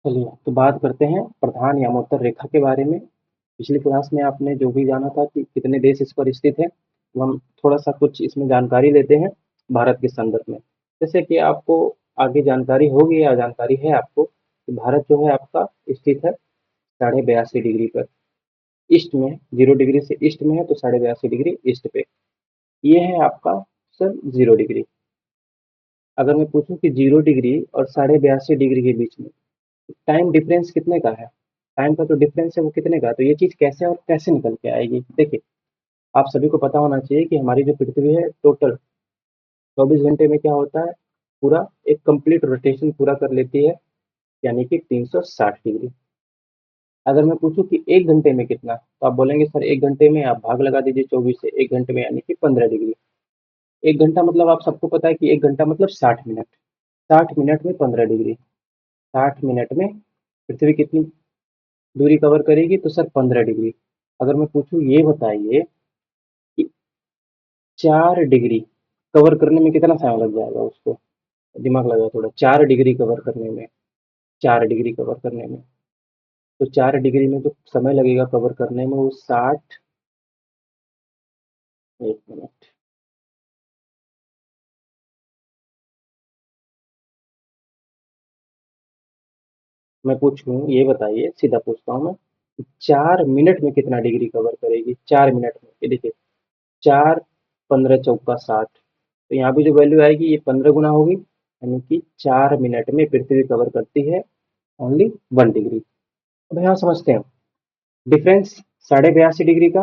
चलिए, तो बात करते हैं प्रधान यामोत्तर रेखा के बारे में। पिछली क्लास में आपने जो भी जाना था कि कितने देश इस पर स्थित हैं, तो हम थोड़ा-सा कुछ इसमें जानकारी लेते हैं भारत के संदर्भ में। जैसे कि आपको आगे जानकारी होगी या जानकारी है आपको कि भारत जो है आपका स्थित है 82.5 डिग्री पर, ईस्ट में 0 डिग्री से ईस्ट में है तो 82.5 डिग्री ईस्ट पे। ये है आपका सर 0 डिग्री। अगर मैं पूछूं कि 0 डिग्री और 82.5 डिग्री के बीच में टाइम डिफरेंस कितने का है? टाइम का जो डिफरेंस है वो कितने का है? तो ये चीज़ कैसे और कैसे निकल के आएगी? देखिए, आप सभी को पता होना चाहिए कि हमारी जो पृथ्वी है टोटल 24 घंटे में क्या होता है, पूरा एक कंप्लीट रोटेशन पूरा कर लेती है, यानी कि 360 डिग्री। अगर मैं पूछूं कि 1 घंटे में कितना, तो आप बोलेंगे सर 1 घंटे में आप भाग लगा दीजिए 24 से, 1 घंटे में यानी कि 15 डिग्री। 1 घंटा मतलब आप सबको पता है कि 1 घंटा मतलब 60 मिनट। 60 मिनट में 15 डिग्री। 60 मिनट में पृथ्वी कितनी दूरी कवर करेगी? तो सर 15 डिग्री। अगर मैं पूछूं ये बताइए कि 4 डिग्री कवर करने में कितना समय लग जाएगा उसको? दिमाग लगाओ थोड़ा। 4 डिग्री कवर करने में, 4 डिग्री कवर करने में, तो 4 डिग्री में जो समय लगेगा कवर करने में वो 60। एक मिनट, मैं पूछूं ये बताइए, सीधा पूछता हूँ मैं कि 4 मिनट में कितना डिग्री कवर करेगी? 4 मिनट में ये देखिए, 4 15 चौका 60, तो यहाँ पे जो वैल्यू आएगी ये 15 गुना होगी, यानी कि 4 मिनट में पृथ्वी कवर करती है ओनली 1 डिग्री। अब यहाँ समझते हैं डिफरेंस 82.5 डिग्री का।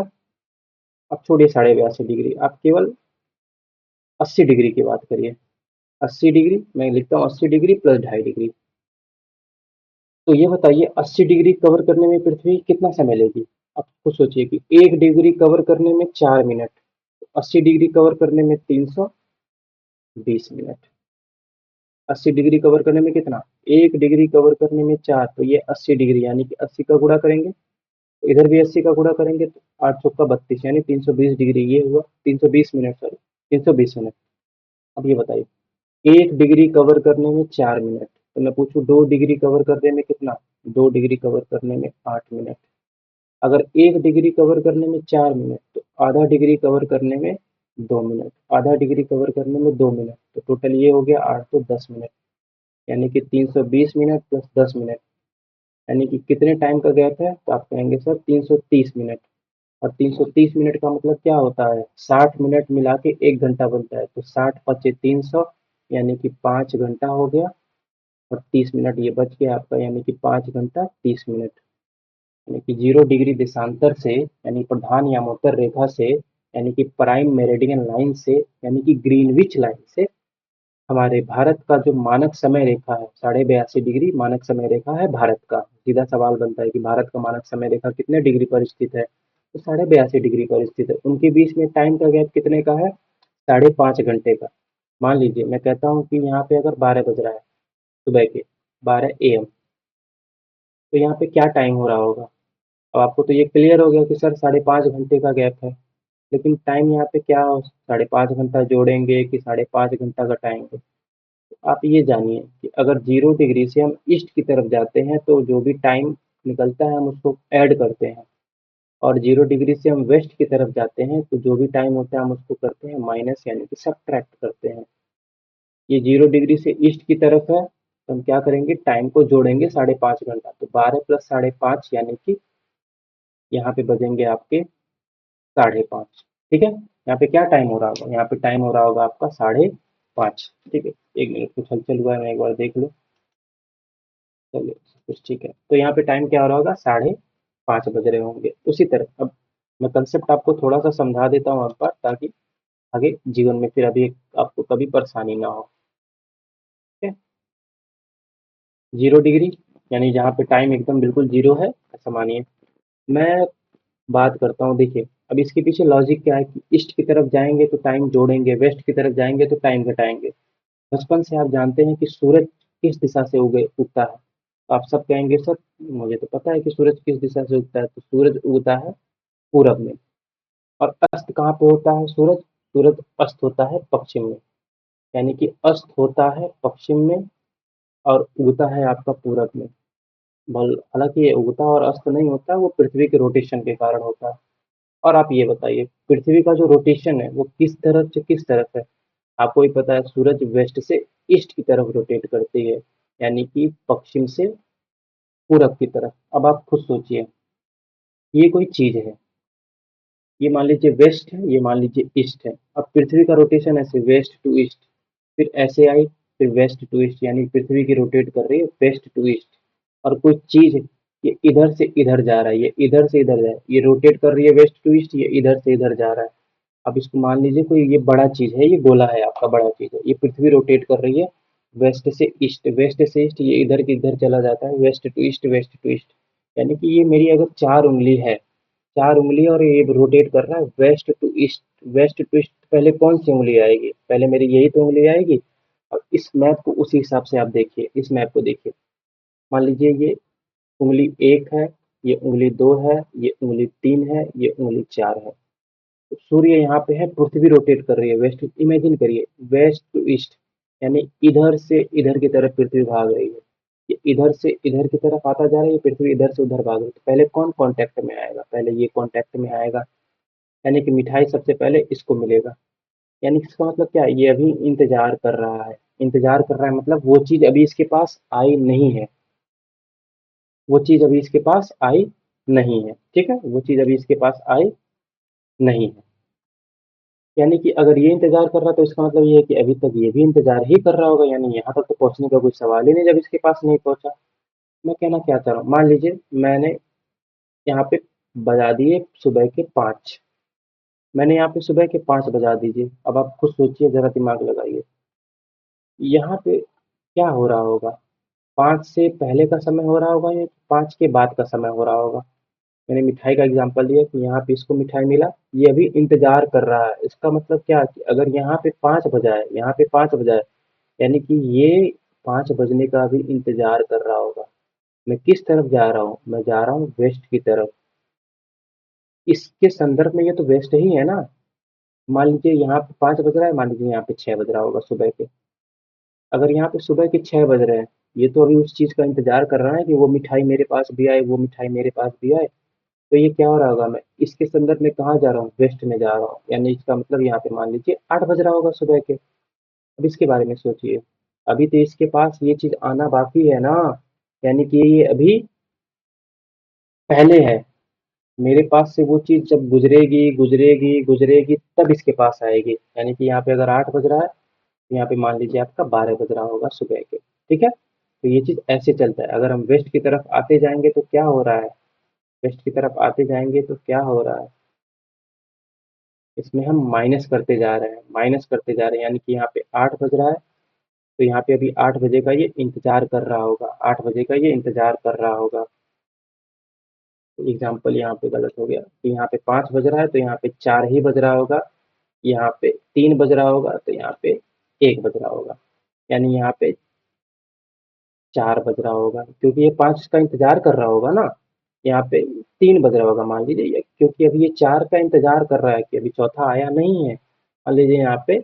अब छोड़िए 82.5 डिग्री, आप केवल 80 डिग्री की बात करिए। 80 डिग्री मैं लिखता हूँ, 80 डिग्री प्लस 2.5 डिग्री। तो ये बताइए 80 डिग्री कवर करने में पृथ्वी कितना समय लेगी? आप खुद सोचिए कि 1 डिग्री कवर करने में 4 मिनट, 80 डिग्री कवर करने में 320 मिनट। 80 डिग्री कवर करने में कितना? 1 डिग्री कवर करने में 4, तो ये 80 डिग्री यानी कि 80 का गुणा करेंगे, तो इधर भी 80 का गुणा करेंगे तो 8 चौका 32 यानी 320 डिग्री, ये हुआ 320 मिनट, सॉरी 320 मिनट। अब ये बताइए 1 डिग्री कवर करने में 4 मिनट, तो मैं पूछूं 2 डिग्री कवर करने में कितना? 2 डिग्री कवर करने में 8 मिनट। अगर 1 डिग्री कवर करने में 4 मिनट तो आधा डिग्री कवर करने में 2 मिनट, आधा डिग्री कवर करने में 2 मिनट, तो टोटल ये हो गया 8 तो 10 मिनट, यानी कि 320 मिनट प्लस 10 मिनट, यानी कि कितने टाइम का गैप है? तो आप कहेंगे सर 330 मिनट। और 330 मिनट का मतलब क्या होता है? 60 मिनट मिला के 1 घंटा बनता है, तो 60 पचे 300, यानी कि 5 घंटा हो गया। और 30 मिनट ये बच गया आपका, यानी कि 5 घंटा 30 मिनट। यानी कि 0 डिग्री देशांतर से, यानी प्रधान यामोत्तर रेखा से, यानी कि प्राइम मेरिडियन लाइन से, यानी कि ग्रीनविच लाइन से हमारे भारत का जो मानक समय रेखा है 82.5 डिग्री मानक समय रेखा है भारत का। सीधा सवाल बनता है कि भारत का मानक समय रेखा कितने डिग्री पर स्थित है? तो 82.5 डिग्री पर स्थित है। उनके बीच में टाइम का गैप कितने का है? 5.5 घंटे का। मान लीजिए मैं कहता हूँ कि यहाँ पे अगर 12 बज रहा है सुबह के, 12 AM, तो यहाँ पे क्या टाइम हो रहा होगा? अब आपको तो ये क्लियर हो गया कि सर 5.5 घंटे का गैप है, लेकिन टाइम यहाँ पे क्या हो, 5.5 घंटा जोड़ेंगे कि 5.5 घंटा घटाएंगे? आप ये जानिए कि अगर 0 डिग्री से हम ईस्ट की तरफ जाते हैं तो जो भी टाइम निकलता है हम उसको ऐड करते हैं, और 0 डिग्री से हम वेस्ट की तरफ जाते हैं तो जो भी टाइम होता है हम उसको करते हैं माइनस, यानी कि सब्ट्रैक्ट करते हैं। ये 0 डिग्री से ईस्ट की तरफ है तो हम क्या करेंगे, टाइम को जोड़ेंगे 5.5 घंटा, तो 12 प्लस 5.5 यानी कि यहाँ पे बजेंगे आपके 5.5। ठीक है, यहाँ पे क्या टाइम हो रहा होगा? यहाँ पे टाइम हो रहा होगा आपका 5.5। ठीक है, 1 मिनट कुछ हलचल हुआ है, मैं एक बार देख लूँ। चलिए, कुछ ठीक है, तो यहाँ पे टाइम क्या हो रहा होगा? 5:30 बज रहे होंगे। उसी तरह अब मैं कंसेप्ट आपको थोड़ा सा समझा देता हूँ एक बार, ताकि आगे जीवन में फिर अभी आपको कभी परेशानी ना हो। ठीक है, 0 डिग्री यानी जहाँ पे टाइम एकदम बिल्कुल जीरो है, ऐसा मानिए। मैं बात करता हूँ, देखिए अब इसके पीछे लॉजिक क्या है कि ईस्ट की तरफ जाएंगे तो टाइम जोड़ेंगे, वेस्ट की तरफ जाएंगे तो टाइम घटाएंगे। बचपन से आप जानते हैं कि सूरज किस दिशा से उगे उगता है? तो आप सब कहेंगे सर मुझे तो पता है कि सूरज किस दिशा से उगता है, तो सूरज उगता है पूरब में। और अस्त कहाँ पे होता है सूरज? सूरज अस्त होता है पश्चिम में, यानी कि अस्त होता है पश्चिम में और उगता है आपका पूरब में। बल हालांकि ये उगता और अस्त नहीं होता, वो पृथ्वी के रोटेशन के कारण होता है। और आप ये बताइए, पृथ्वी का जो रोटेशन है वो किस तरफ से किस तरफ है? आपको ही पता है, सूरज वेस्ट से ईस्ट की तरफ रोटेट करती है, यानी कि पश्चिम से पूरब की तरफ। अब आप खुद सोचिए, ये कोई चीज है, ये मान लीजिए वेस्ट है, ये मान लीजिए ईस्ट है। अब पृथ्वी का रोटेशन ऐसे वेस्ट टू ईस्ट, फिर ऐसे आई, फिर वेस्ट टू ईस्ट, यानी पृथ्वी की रोटेट कर रही है वेस्ट टू ईस्ट। और कोई चीज ये इधर से इधर जा रहा है, ये इधर से इधर जा रहा है, ये रोटेट कर रही है वेस्ट टू ईस्ट, ये इधर से इधर जा रहा है। अब इसको मान लीजिए कोई ये बड़ा चीज है, ये गोला है आपका, बड़ा चीज है, ये पृथ्वी रोटेट कर रही है वेस्ट से ईस्ट, वेस्ट से ईस्ट, ये इधर के इधर चला जाता है, west to east, west to east. यानी कि ये मेरी अगर 4 उंगली है, 4 उंगली, और ये रोटेट कर रहा है west to east. West to east पहले कौन सी उंगली आएगी? पहले मेरी यही तो उंगली आएगी। अब इस मैप को उसी हिसाब से आप देखिए, इस मैप को देखिए। मान लीजिए ये उंगली 1 है, ये उंगली 2 है, ये उंगली 3 है, ये उंगली 4 है। तो सूर्य यहाँ पे है, पृथ्वी रोटेट कर रही है वेस्ट, इमेजिन करिए, वेस्ट टू ईस्ट, यानी इधर से इधर की तरफ पृथ्वी भाग रही है। ये इधर से इधर की तरफ आता जा रहा है, पृथ्वी इधर से उधर भाग रही है। तो पहले कौन कांटेक्ट में आएगा? पहले ये कांटेक्ट में आएगा, यानी कि मिठाई सबसे पहले इसको मिलेगा। यानी इसका मतलब क्या है? ये अभी इंतजार कर रहा है, इंतजार कर रहा है मतलब वो चीज अभी इसके पास आई नहीं है, वो चीज अभी इसके पास आई नहीं है, ठीक है, वो चीज अभी इसके पास आई नहीं है। यानी कि अगर ये इंतजार कर रहा है तो इसका मतलब ये है कि अभी तक ये भी इंतजार ही कर रहा होगा, यानी यहाँ तक तो पहुंचने का कोई सवाल ही नहीं जब इसके पास नहीं पहुंचा। मैं कहना क्या चाह रहा हूँ, मान लीजिए मैंने यहाँ पे बजा दिए सुबह के 5, मैंने यहाँ पे सुबह के 5 बजा दीजिए। अब आप खुद सोचिए, जरा दिमाग लगाइए, यहाँ पे क्या हो रहा होगा? 5 से पहले का समय हो रहा होगा या 5 के बाद का समय हो रहा होगा? मैंने मिठाई का एग्जांपल दिया कि यहाँ पे इसको मिठाई मिला, ये अभी इंतजार कर रहा है। इसका मतलब क्या कि अगर यहाँ पे 5 बजा है, यहाँ पे 5 बजा है, यानी कि ये 5 बजने का भी इंतजार कर रहा होगा। मैं किस तरफ जा रहा हूँ? मैं जा रहा हूँ वेस्ट की तरफ। इसके संदर्भ में ये तो वेस्ट ही है ना। मान लीजिए यहाँ पे 5 बज रहा है, मान लीजिए यहाँ पे 6 बज रहा होगा सुबह के। अगर यहाँ पे सुबह के 6 बज रहे हैं, ये तो अभी उस चीज का इंतजार कर रहा है कि वो मिठाई मेरे पास भी आए, वो मिठाई मेरे पास भी आए। तो ये क्या हो रहा होगा? मैं इसके संदर्भ में कहाँ जा रहा हूँ? वेस्ट में जा रहा हूँ, यानी इसका मतलब यहाँ पे मान लीजिए 8 बज रहा होगा सुबह के। अब इसके बारे में सोचिए, अभी तो इसके पास ये चीज आना बाकी है ना, यानी कि ये अभी पहले है। मेरे पास से वो चीज जब गुजरेगी गुजरेगी गुजरेगी तब इसके पास आएगी। यानी कि यहाँ पे अगर 8 बज रहा है, तो यहाँ पे मान लीजिए आपका 12 बज रहा होगा सुबह के, ठीक है। तो ये चीज ऐसे चलता है। अगर हम वेस्ट की तरफ आते जाएंगे तो क्या हो रहा है? वेस्ट की तरफ आते जाएंगे तो क्या हो रहा है? इसमें हम माइनस करते जा रहे हैं, माइनस करते जा रहे हैं, यानी कि यहाँ पे 8 बज रहा है, तो यहाँ पे अभी 8 बजे का ये इंतजार कर रहा होगा, 8 बजे का ये इंतजार कर रहा होगा। एग्जाम्पल यहाँ पे गलत हो गया, तो यहाँ पे 5 बज रहा है तो यहाँ पे 4 ही बज रहा होगा, यहाँ पे 3 बज रहा होगा तो यहाँ पे 1 बज रहा होगा, यानी यहाँ पे 4 बज रहा होगा, क्योंकि ये 5 का इंतजार कर रहा होगा ना। यहाँ पे 3 बज रहा होगा मान लीजिए, क्योंकि अभी ये 4 का इंतजार कर रहा है कि अभी चौथा आया नहीं है। मान लीजिए यहाँ पे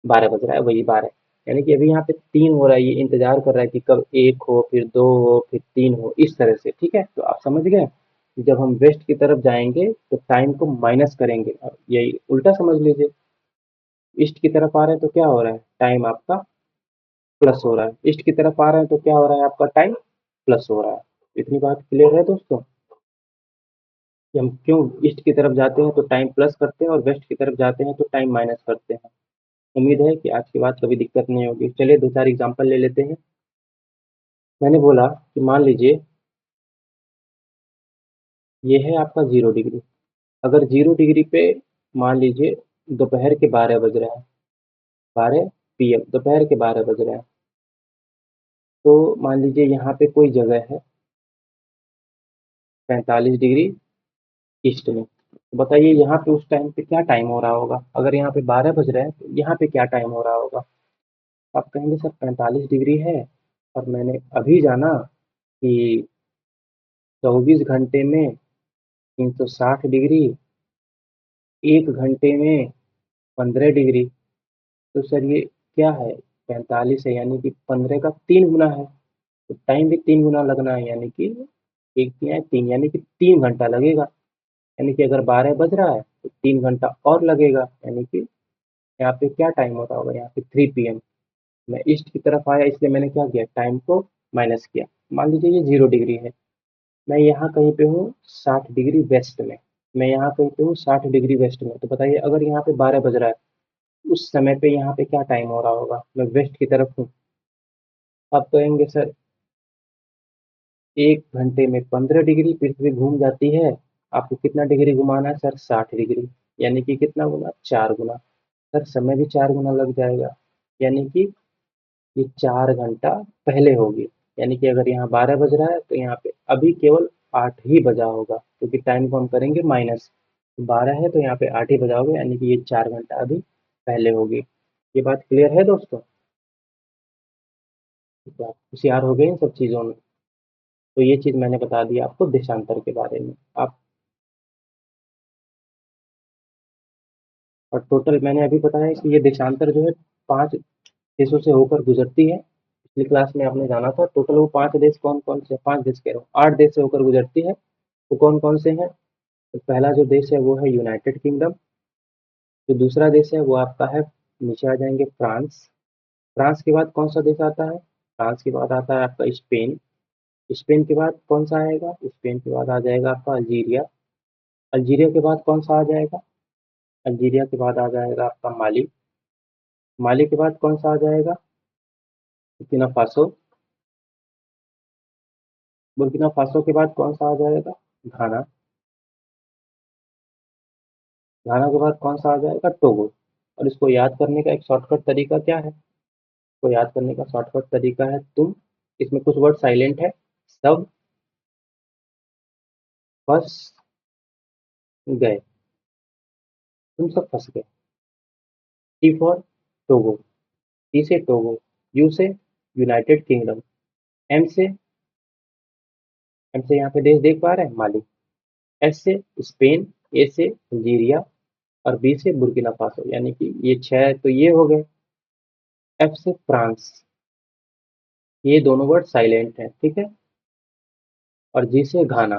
12 बज रहा है, वही 12, यानी कि अभी यहाँ पे 3 हो रहा है, ये इंतजार कर रहा है कि कब 1 हो, फिर 2 हो, फिर 3 हो, इस तरह से, ठीक है। तो आप समझ गए कि जब हम वेस्ट की तरफ जाएंगे तो टाइम को माइनस करेंगे, और यही उल्टा समझ लीजिए, ईस्ट की तरफ आ रहे हैं तो क्या हो रहा है? टाइम आपका प्लस हो रहा है। ईस्ट की तरफ आ रहे हैं तो क्या हो रहा है? आपका टाइम प्लस हो रहा है। इतनी बात क्लियर है दोस्तों, कि हम क्यों ईस्ट की तरफ जाते हैं तो टाइम प्लस करते हैं, और वेस्ट की तरफ जाते हैं तो टाइम माइनस करते हैं। उम्मीद है कि आज के बाद कभी दिक्कत नहीं होगी। चलिए 2 4 एग्जांपल ले लेते हैं। मैंने बोला कि मान लीजिए ये है आपका 0 डिग्री। अगर 0 डिग्री पे मान लीजिए दोपहर के 12 बज रहे हैं, 12 PM, दोपहर के 12 बज रहे हैं, तो मान लीजिए यहाँ पे कोई जगह है 45 डिग्री ईस्ट में। तो बताइए यहाँ पे उस टाइम पे क्या टाइम हो रहा होगा? अगर यहाँ पे 12 बज रहे हैं तो यहाँ पे क्या टाइम हो रहा होगा? आप कहेंगे सर 45 डिग्री है, और मैंने अभी जाना कि 24 घंटे में 360 डिग्री, 1 घंटे में 15 डिग्री। तो सर ये क्या है? 45 है, यानी कि 15 का 3 गुना है। तो टाइम भी 3 गुना लगना है, यानी कि 1 तियां 3 यानी कि 3 घंटा लगेगा। यानी कि अगर 12 बज रहा है तो 3 घंटा और लगेगा, यानी कि यहाँ पे क्या टाइम हो रहा होगा, यहाँ पे 3 पीएम। मैं ईस्ट की तरफ आया इसलिए मैंने क्या किया, टाइम को माइनस किया। मान लीजिए ये 0 डिग्री है, मैं यहाँ कहीं पे हूँ 60 डिग्री वेस्ट में, मैं यहाँ कहीं पे हूँ 60 डिग्री वेस्ट में। तो बताइए अगर यहाँ पे 12 बज रहा है, उस समय पे यहाँ पे क्या टाइम हो रहा होगा, मैं वेस्ट की तरफ हूँ। आप कहेंगे सर 1 घंटे में 15 डिग्री पृथ्वी घूम जाती है, आपको कितना डिग्री घुमाना है सर, 60 डिग्री। यानी कि कितना गुना, 4 गुना। सर समय भी 4 गुना लग जाएगा, यानी कि ये 4 घंटा पहले होगी। यानी कि अगर यहाँ 12 बज रहा है तो यहाँ पे अभी केवल 8 ही बजा होगा, क्योंकि टाइम को हम करेंगे माइनस। 12 है तो यहाँ पे 8 ही बजा होगा, यानी कि ये 4 घंटा अभी पहले होगी। ये बात क्लियर है दोस्तों? तो आप होशियार हो गए इन सब चीज़ों में। तो ये चीज़ मैंने बता दी आपको देशांतर के बारे में। आप और टोटल मैंने अभी बताया कि ये देशांतर जो है 5 देशों से होकर गुजरती है। पिछली क्लास में आपने जाना था, टोटल वो 5 देश कौन कौन से, 5 देश कह रहा हूँ, 8 देश से होकर गुजरती है। वो कौन कौन से हैं? तो पहला जो देश है वो है यूनाइटेड किंगडम। जो दूसरा देश है वो आपका है, नीचे आ जाएंगे, फ्रांस। फ्रांस के बाद कौन सा देश आता है? फ्रांस के बाद आता है आपका स्पेन। स्पेन के बाद कौन सा आएगा? स्पेन के बाद आ जाएगा आपका अल्जीरिया। अल्जीरिया के बाद कौन सा आ जाएगा? अल्जीरिया के बाद आ जाएगा आपका माली। माली के बाद कौन सा आ जाएगा? Burkina Faso. बुर्किना फासो के बाद कौन सा आ जाएगा? घाना। घाना के बाद कौन सा आ जाएगा? टोगो। और इसको याद करने का एक शॉर्टकट तरीका क्या है? इसको याद करने का शॉर्टकट तरीका है तुम, इसमें कुछ वर्ड साइलेंट है, सब फंस गए, तुम सब फंस गए। टी फॉर टोगो, टी से टोगो, यू से यूनाइटेड किंगडम, एम से, एम से यहाँ पे देश देख पा रहे हैं, माली। एस से स्पेन, ए से अल्जीरिया, और बी से बुर्किना फासो, यानी कि ये 6 तो ये हो गए। एफ से फ्रांस, ये दोनों वर्ड साइलेंट हैं, ठीक है। और जी से घाना,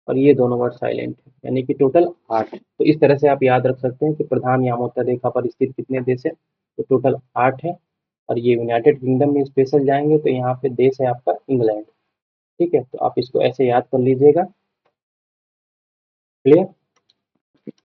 और ये दोनों वर्ड साइलेंट है, यानी कि टोटल 8। तो इस तरह से आप याद रख सकते हैं कि प्रधान यामोत्तर रेखा पर स्थित कितने देश है, तो टोटल 8 है। और ये यूनाइटेड किंगडम में स्पेशल जाएंगे तो यहाँ पे देश है आपका इंग्लैंड। ठीक है, तो आप इसको ऐसे याद कर लीजिएगा। क्लियर?